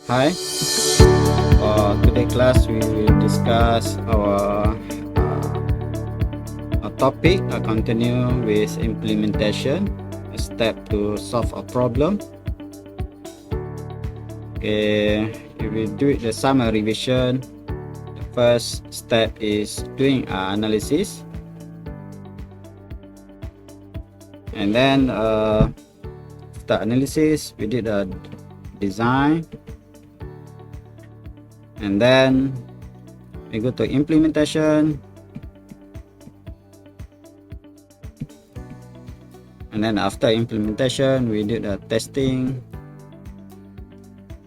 Hi. Today class we will discuss our topic. Continue with implementation, a step to solve a problem. Okay, if we do the summary revision, the first step is doing analysis, and then after analysis we did a design, and then we go to implementation, and then after implementation we did a testing,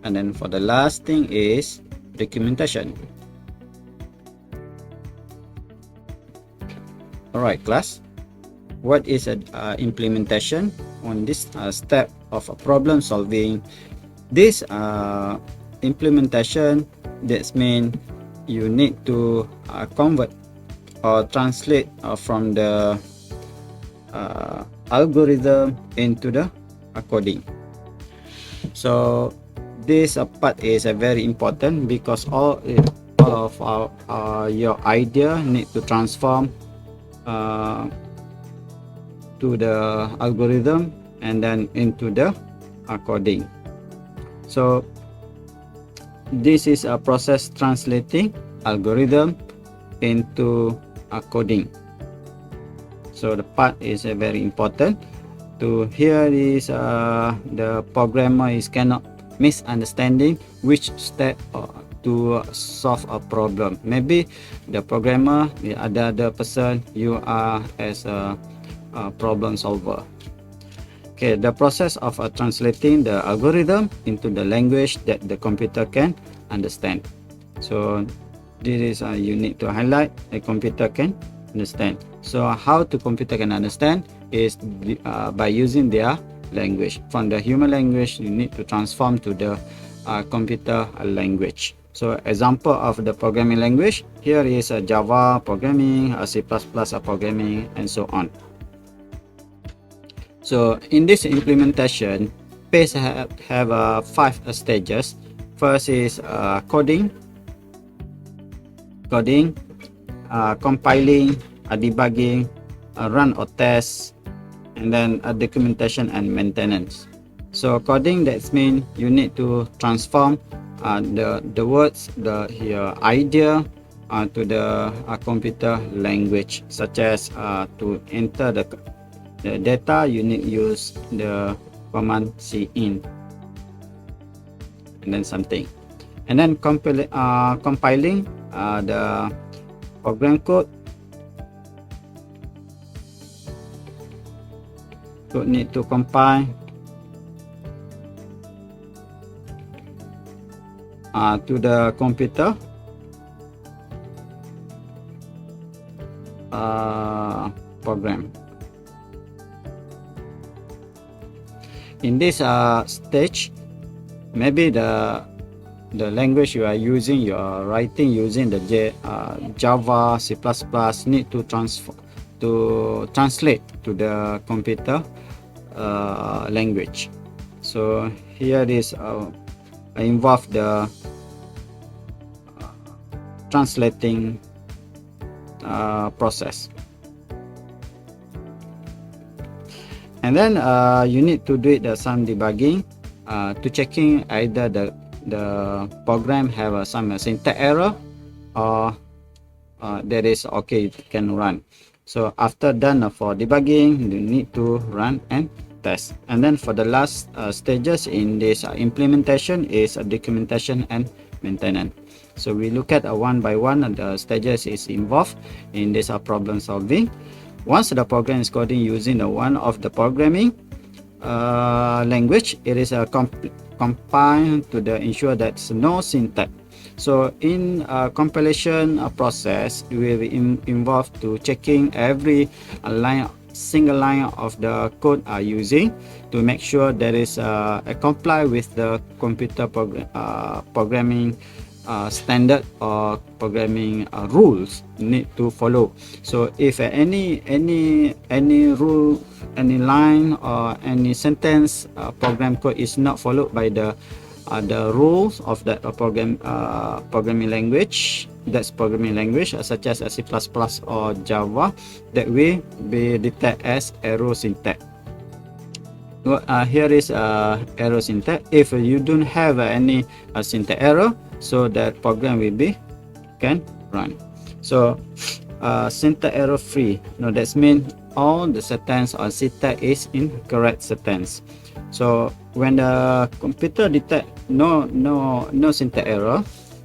and then for the last thing is documentation. Alright class, what is an implementation? On this step of problem solving, this implementation, that means you need to convert or translate from the algorithm into the coding. So this part is very important because all of your idea need to transform to the algorithm and then into the coding. So this is a process translating algorithm into coding. So the part is very important. To here is the programmer is cannot misunderstanding which step to solve a problem. Maybe the programmer, the other person, you are as a problem solver. Okay, the process of translating the algorithm into the language that the computer can understand. So this is you need to highlight the computer can understand. So how the computer can understand is by using their language. From the human language you need to transform to the computer language. So example of the programming language, here is a Java programming, C++ programming, and so on. So in this implementation, PACE have 5 stages. First is coding, compiling, debugging, run or test, and then documentation and maintenance. So coding, that means you need to transform the words, your idea to the computer language, such as to enter the data you need use the command cin and then something, and then compiling the program code need to compile to the computer program. In this stage, maybe the language you are using, you are writing using the Java, C++, need to translate to the computer language. So here is involve the translating process. And then you need to do some debugging to checking either the program have some syntax error or that is okay, it can run. So after done for debugging, you need to run and test. And then for the last stages in this implementation is documentation and maintenance. So we look at one by one the stages is involved in this problem solving. Once the program is coding using one of the programming language, it is compiled to ensure that no syntax. So in compilation process, we will involve to checking every single line of the code are using to make sure that is comply with the computer programming standard or programming rules need to follow. So if any rule, any line or any sentence program code is not followed by the the rules of that programming language, such as C++ or Java, that will be detected as error syntax. Here is error syntax. If you don't have any syntax error, so that program will be can run. So syntax error free. Now that means all the sentence or syntax is in correct sentence. So when the computer detect no syntax error,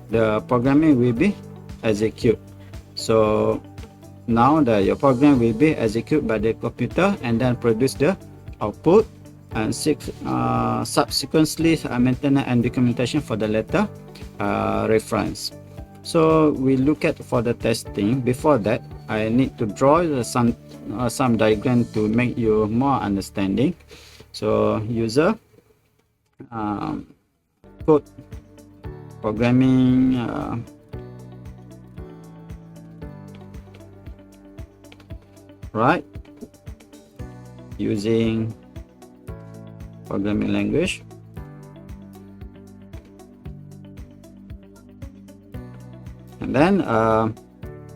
the programming will be execute. So now your program will be executed by the computer and then produce the output, and subsequently maintenance and documentation for the later reference. So we look at for the testing. Before that, I need to draw some diagram to make you more understanding. So user code programming right, using programming language. And then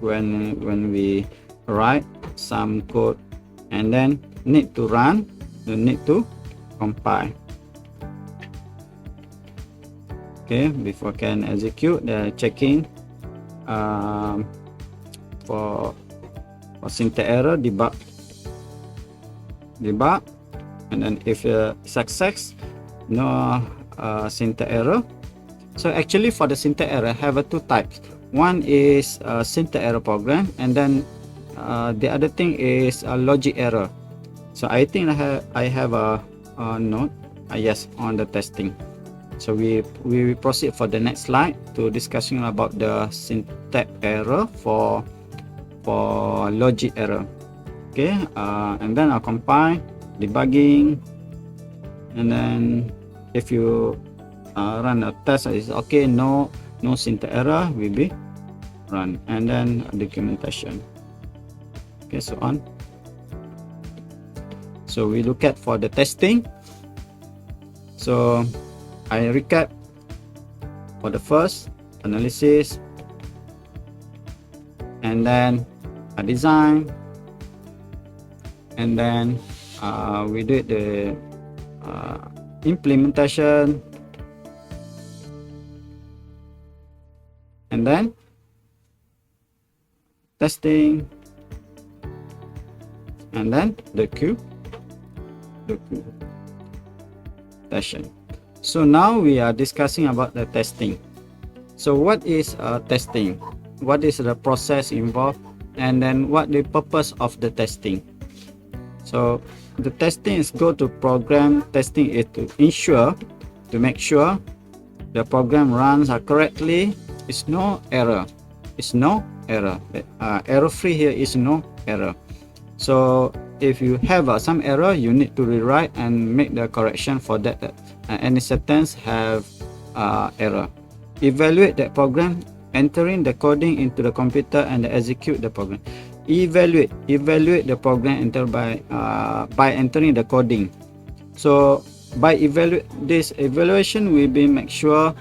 when we write some code and then need to run, you need to compile. Okay, before can execute, the checking for syntax error, debug, and then if success, no syntax error. So actually for the syntax error have two types. One is syntax error program, and then the other thing is a logic error. So I think I have a note yes on the testing. So we proceed for the next slide to discussing about the syntax error for logic error. Okay, and then I'll compile, debugging, and then if you run a test, is okay, no syntax error will be run, and then documentation. Okay, so on. So we look at for the testing. So I recap for the first analysis, and then a design, and then we did the implementation, and then testing, and then the Q session. So now we are discussing about the testing. So what is testing? What is the process involved, and then what the purpose of the testing? So the testing is go to program testing is to make sure the program runs correctly. It's no error. Error free here is no error. So if you have some error, you need to rewrite and make the correction for that. Any sentence have error. Evaluate that program, entering the coding into the computer and execute the program. Evaluate the program entered by entering the coding. So by evaluation will be make sure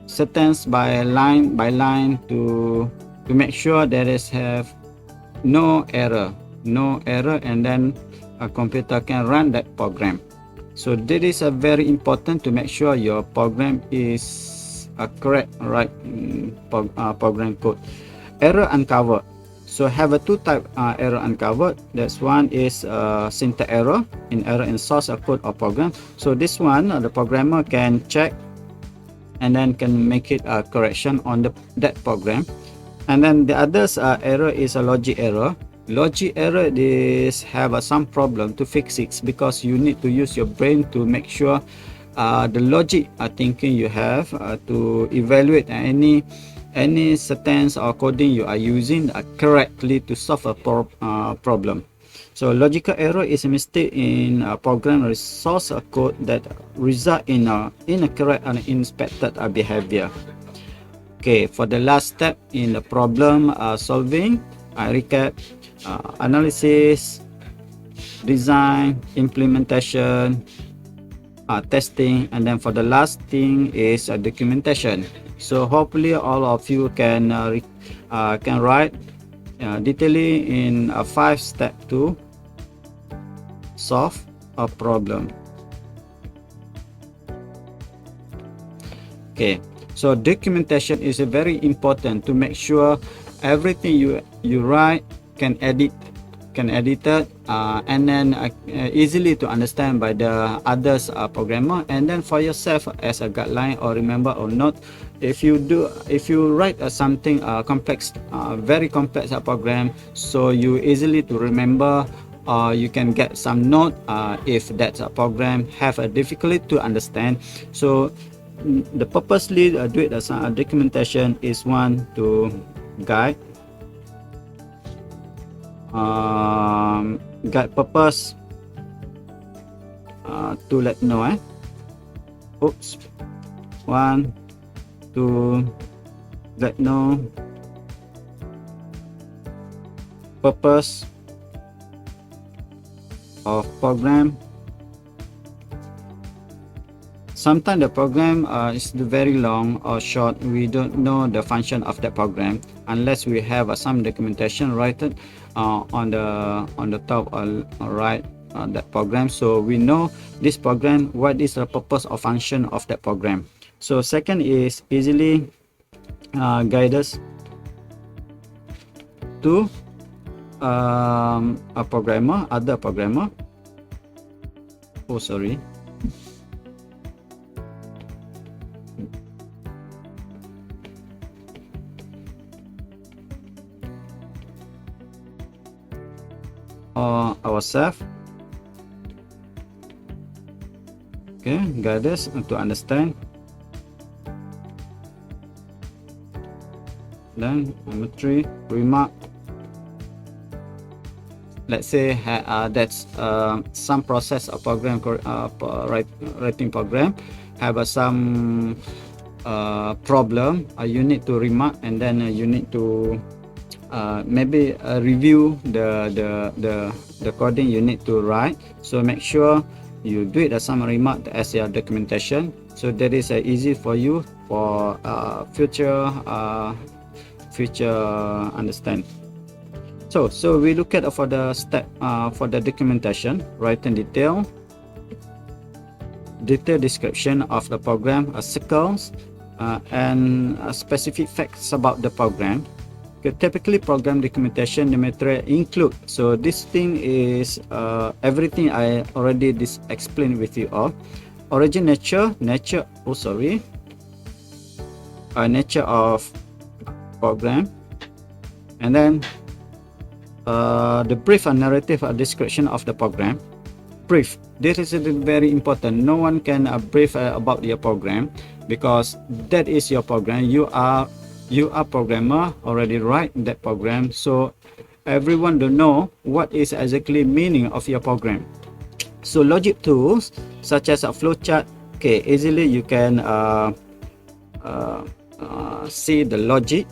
sentence by line to make sure there is have no error, and then a computer can run that program. So that is a very important to make sure your program is a correct program code. Error uncovered. So have a two type error uncovered. That's one is syntax error in source code or program. So this one the programmer can check and then can make it a correction on that program. And then the others error is a logic error. Logic error is have some problem to fix it, because you need to use your brain to make sure the logic thinking you have to evaluate any sentence or coding you are using correctly to solve a problem. So logical error is a mistake in program source code that result in a incorrect and inspected behavior. Okay, for the last step in the problem solving, I recap analysis, design, implementation, testing, and then for the last thing is documentation. So hopefully all of you can write detailing in a 5-step to solve a problem. Okay, so documentation is very important to make sure everything you write can edit it and then easily to understand by the others programmer, and then for yourself as a guideline or remember or note. If you write something complex, very complex program, so you easily to remember, you can get some note if that program have a difficulty to understand. So the purposely do it as a documentation is one to guide purpose to let know one to let know purpose of program. Sometimes the program is very long or short. We don't know the function of the program unless we have some documentation written on the top or right on that program, so we know this program what is the purpose or function of that program. So second is easily guide us to a programmer, other programmer. Ourselves. Okay, guide us to understand. Then number 3, remark. Let's say that's some process of program writing program have some problem, you need to remark, and then you need to maybe review the coding you need to write. So make sure you do it as some remark as your documentation, so that is easy for you for future understand. So we look at for the step for the documentation: writing detailed description of the program, circles and specific facts about the program. Okay, typically program documentation the material include, so this thing is everything I already explained with you all. Origin, nature of program, and then the brief and narrative description of the program. Brief, this is very important. No one can brief about your program, because that is your program. You are programmer, already write that program, so everyone don't know what is exactly meaning of your program. So logic tools such as a flowchart, okay, easily you can see the logic,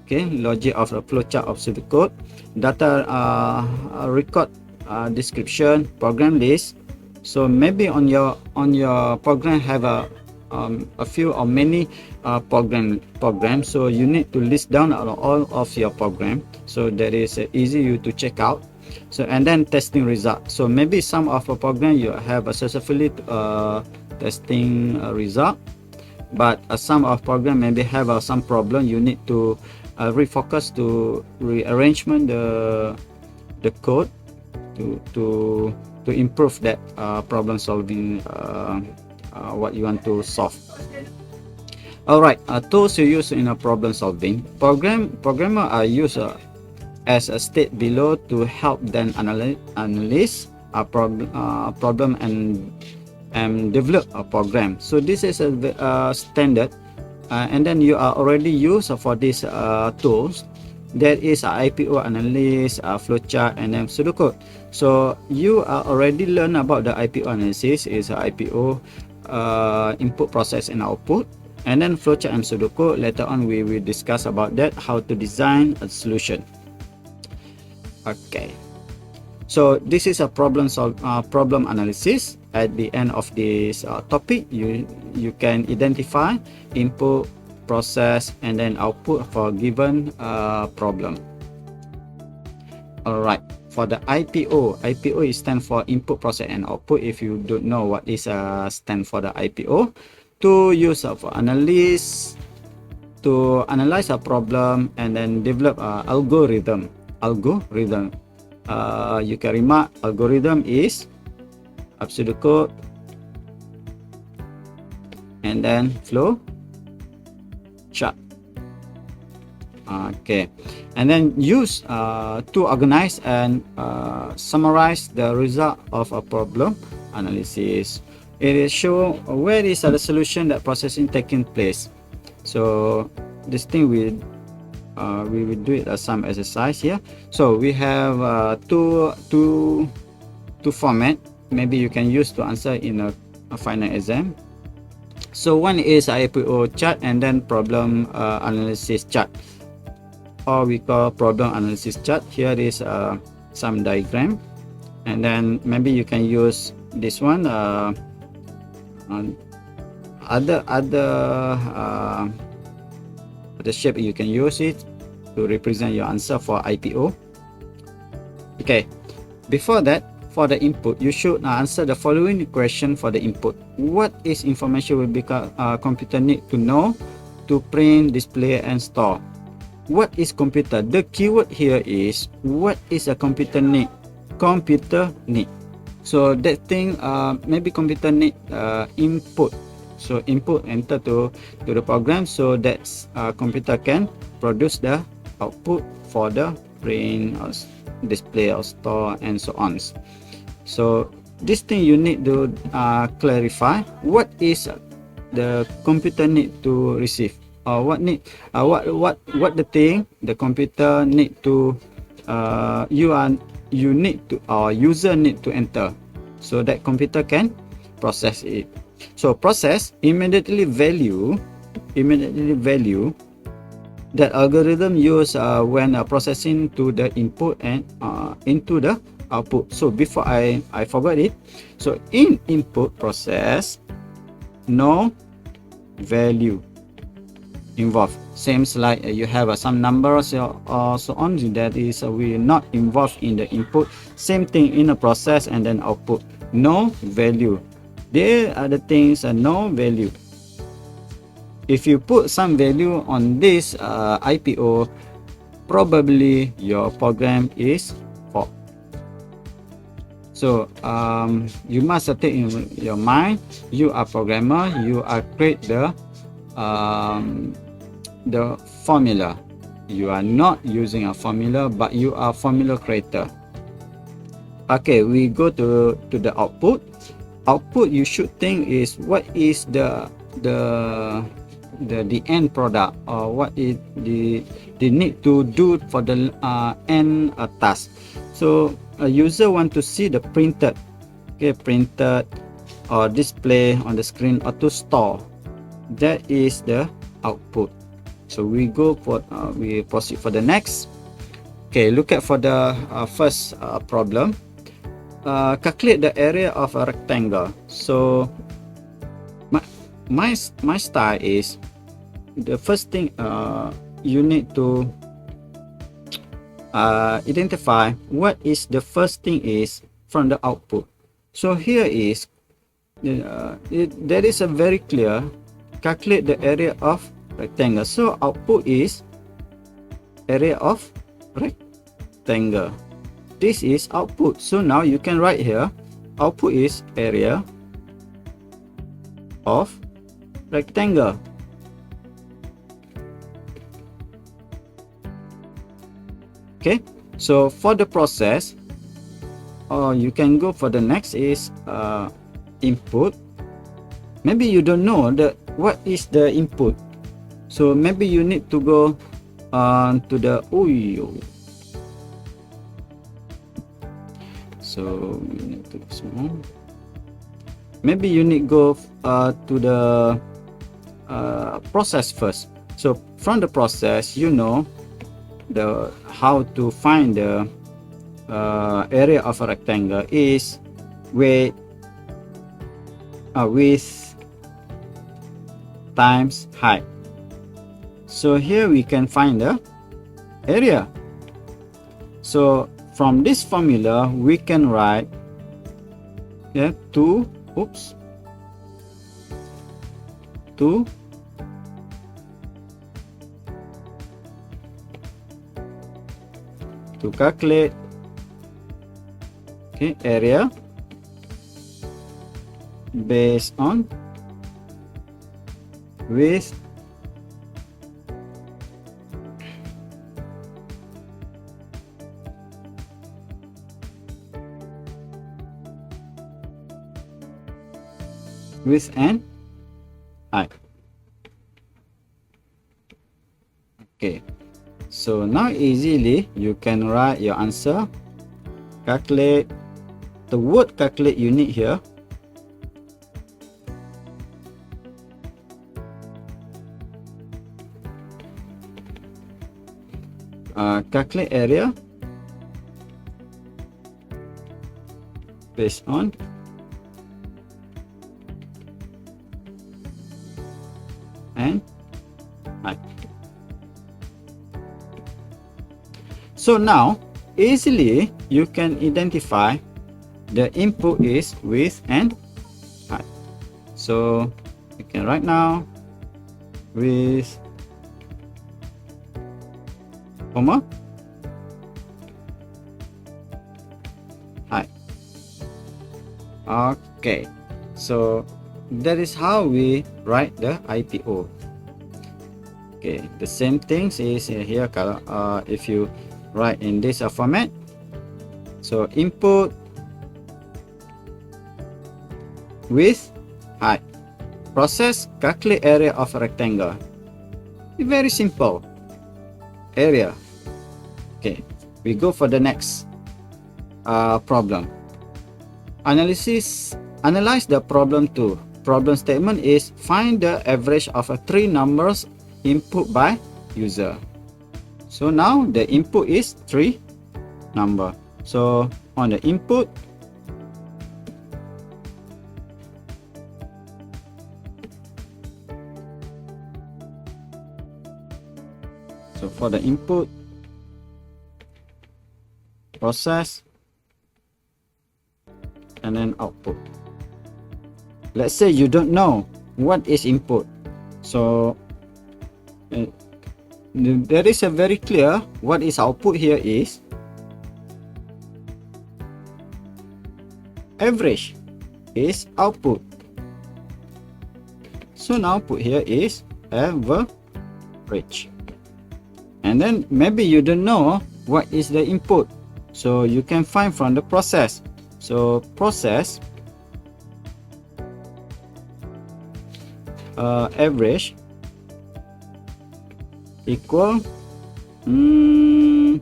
okay, logic of the flowchart of pseudocode. Data record description, program list. So maybe on your program have a few or many programs, so you need to list down all of your program, so that is easy you to check out. So and then testing result, so maybe some of a program you have a successfully testing result, but some of program maybe have some problem, you need to refocus to rearrangement the code to improve that problem solving what you want to solve. All right, tools you use in a problem solving. Programmer are used as a state below to help them analyze a problem and develop a program. So this is a standard, and then you are already used for these tools. There is a IPO analysis, flowchart, and then pseudocode. So you are already learn about the IPO analysis. Is a IPO input, process, and output, and then flowchart and pseudocode. Later on we will discuss about that, how to design a solution. Okay, So this is a problem analysis. At the end of this topic, you can identify input, process, and then output for a given problem. All right. For the IPO, IPO is stand for input, process, and output. If you don't know what is stand for the IPO, to use for analysis, to analyze a problem and then develop a algorithm. You can remark algorithm is pseudocode and then flow chart. Okay, and then use to organize and summarize the result of a problem analysis. It is show where is the solution that processing taking place. So this thing we will do it as some exercise here. So we have two format. Maybe you can use to answer in a final exam. So one is IPO chart and then problem analysis chart, or we call problem analysis chart. Here is some diagram, and then maybe you can use this one. Other shape you can use it to represent your answer for IPO. Okay, before that, for the input, you should answer the following question for the input. What is information will be computer need to know to print, display, and store? What is computer? The keyword here is what is a computer need? Computer need. So that thing maybe computer need input. So input enter to the program, so that computer can produce the output for the print or display or store and so on. So this thing you need to clarify what is the computer need to receive, or what need what the thing the computer need to you need to, or user need to enter, so that computer can process it. So process immediately value that algorithm use when processing to the input and into the output. So before I forgot it. So in input process, no value involved. Same like you have some numbers or so on, that is we not involved in the input. Same thing in a process and then output, no value. There are the things no value. If you put some value on this IPO, probably your program is fault. So you must take in your mind, you are programmer, you are create the formula. You are not using a formula, but you are formula creator. Okay, we go to the output. Output you should think is what is the end product, or what is the need to do for the end task. So a user want to see the printed, okay, printed or display on the screen, or to store. That is the output. So we go for we proceed for the next. Okay, look at for the first problem. Calculate the area of a rectangle. So my style is, the first thing you need to identify what is the first thing is from the output. So here is there is a very clear calculate the area of rectangle. So output is area of rectangle. This is output. So now you can write here, output is area of rectangle. Okay, so for the process, you can go for the next is input. Maybe you don't know what is the input, so maybe you need to go to the so we need to small. Maybe you need go to the process first. So from the process, you know how to find the area of a rectangle is width times height. So here we can find the area. So from this formula we can write 2 to calculate area based on width and height. Okay, so now easily you can write your answer. Calculate, the word calculate you need here. Calculate area based on and height. So now easily you can identify the input is width and height. So you can write now width, comma, height. Okay, so that is how we write the IPO. Okay, the same things is here. If you write in this format, so input width, height, process, calculate area of a rectangle. Very simple. Area. Okay, we go for the next problem. Analyze the problem 2. Problem statement is find the average of 3 numbers input by user. So now the input is 3 number. So on the input, so for the input, process, and then output. Let's say you don't know what is input, so there is a very clear what is output here is average is output. So now put here is average, and then maybe you don't know what is the input, so you can find from the process. So process average equal 3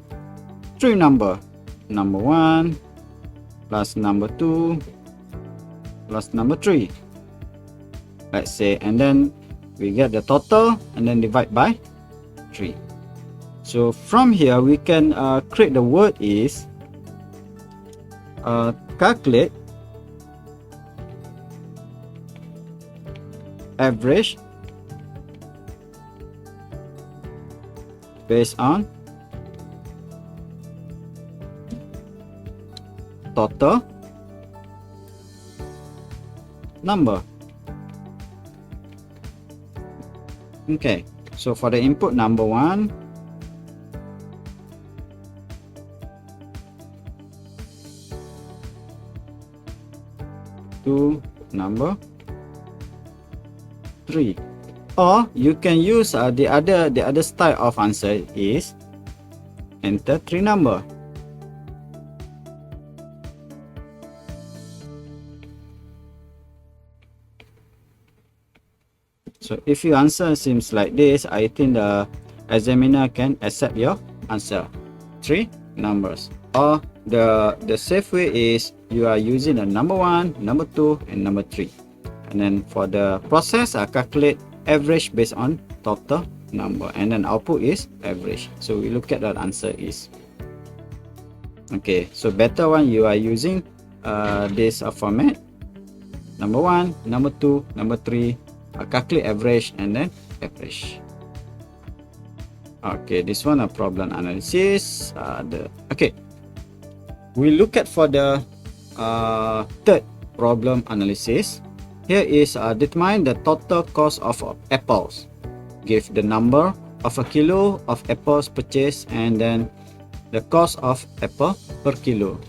number 1 plus number 2 plus number 3, let's say, and then we get the total and then divide by 3. So from here we can create the word is calculate average based on total number. Okay, so for the input number 1, to number 3, or you can use the other style of answer is enter 3 number. So if your answer seems like this, I think the examiner can accept your answer 3 numbers. Or the safe way is you are using the number 1, number 2, and number 3. And then for the process, I calculate average based on total number, and then output is average. So we look at that answer is Okay, so better one you are using this format. Number 1, number 2, number 3, calculate average and then average. Okay, this one a problem analysis. Okay, we look at for the third problem analysis. Here is determine the total cost of apples. Give the number of a kilo of apples purchased and then the cost of apple per kilo.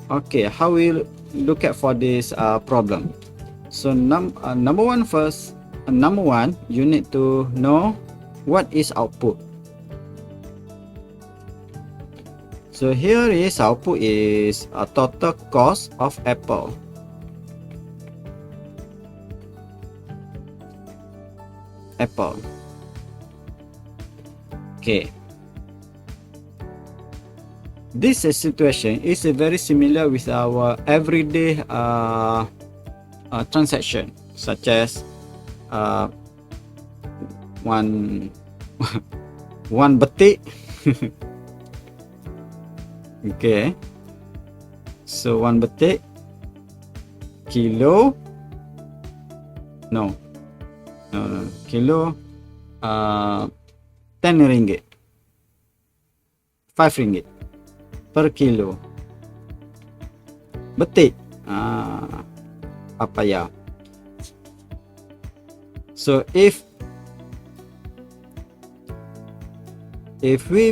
Okay, how we look at for this problem? So number one first. Number one, you need to know what is output. So here is output is a total cost of apple. Okay. This situation is very similar with our everyday transaction, such as one betik. Okay, so one betik, kilo, kilo, 10 ringgit, 5 ringgit per kilo. Betik, papaya. So if we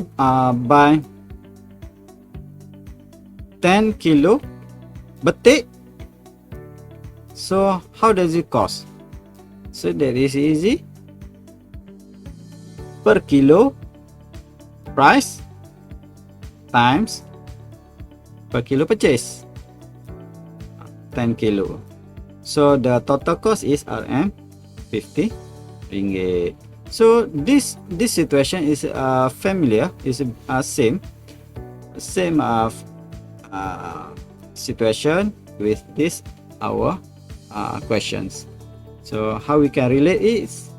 buy 10 kilo betik, so how does it cost? So that is easy. Per kilo price times per kilo purchase, 10 kilo. So the total cost is Rm 50 ringgit. So this situation is familiar, is same situation with this our questions. So how we can relate it is,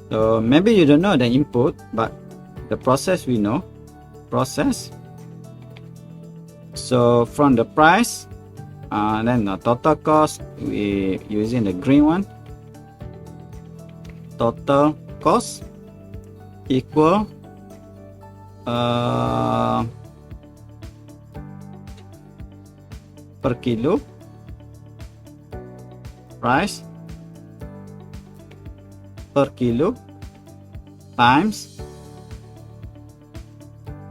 so maybe you don't know the input, but the process we know. Process. So from the price, then the total cost, we using the green one. Total cost equal per kilo price per kilo times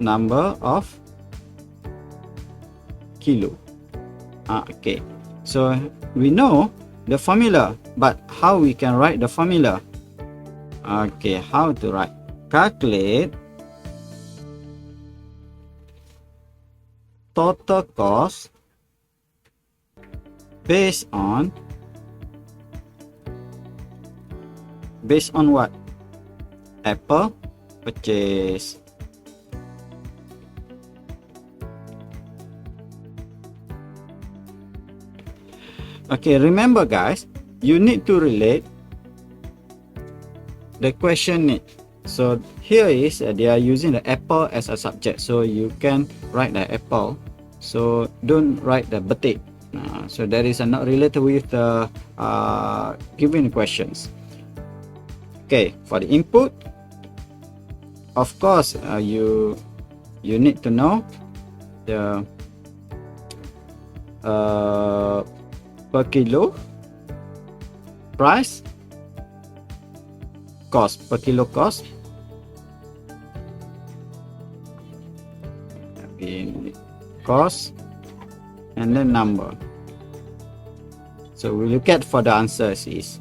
number of kilo. Okay, so we know the formula, but how we can write the formula? Okay, how to write? Calculate total cost based on what? Apple purchase. Okay, remember guys, you need to relate the question need. So here is they are using the apple as a subject, so you can write the apple, so don't write the betik. So that is not related with the given questions. Okay, for the input, of course you need to know the per kilo price, cost, per kilo cost, cost, and then number. So we look at for the answers is,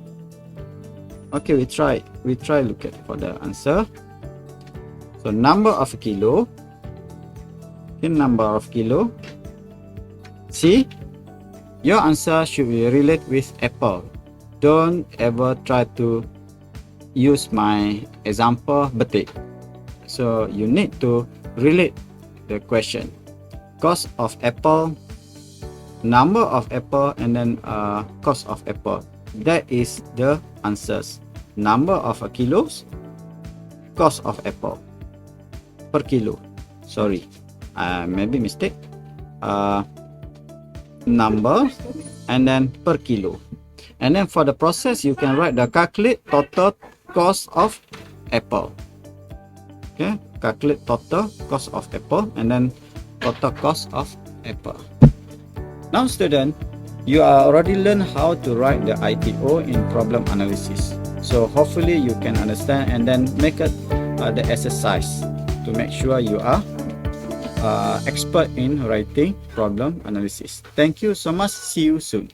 okay, we try look at for the answer. So number of kilo, number of kilo. See, your answer should be relate with apple. Don't ever try to use my example betik. So you need to relate the question. Cost of apple, number of apple, and then cost of apple. That is the answers. Number of kilos, cost of apple. per kilo. Sorry, maybe mistake. Number and then per kilo. And then for the process, you can write the calculate total cost of apple. Okay, calculate total cost of apple and then total cost of apple. Now student, you are already learned how to write the ITO in problem analysis. So hopefully you can understand and then make it the exercise to make sure you are expert in writing problem analysis. Thank you so much. See you soon.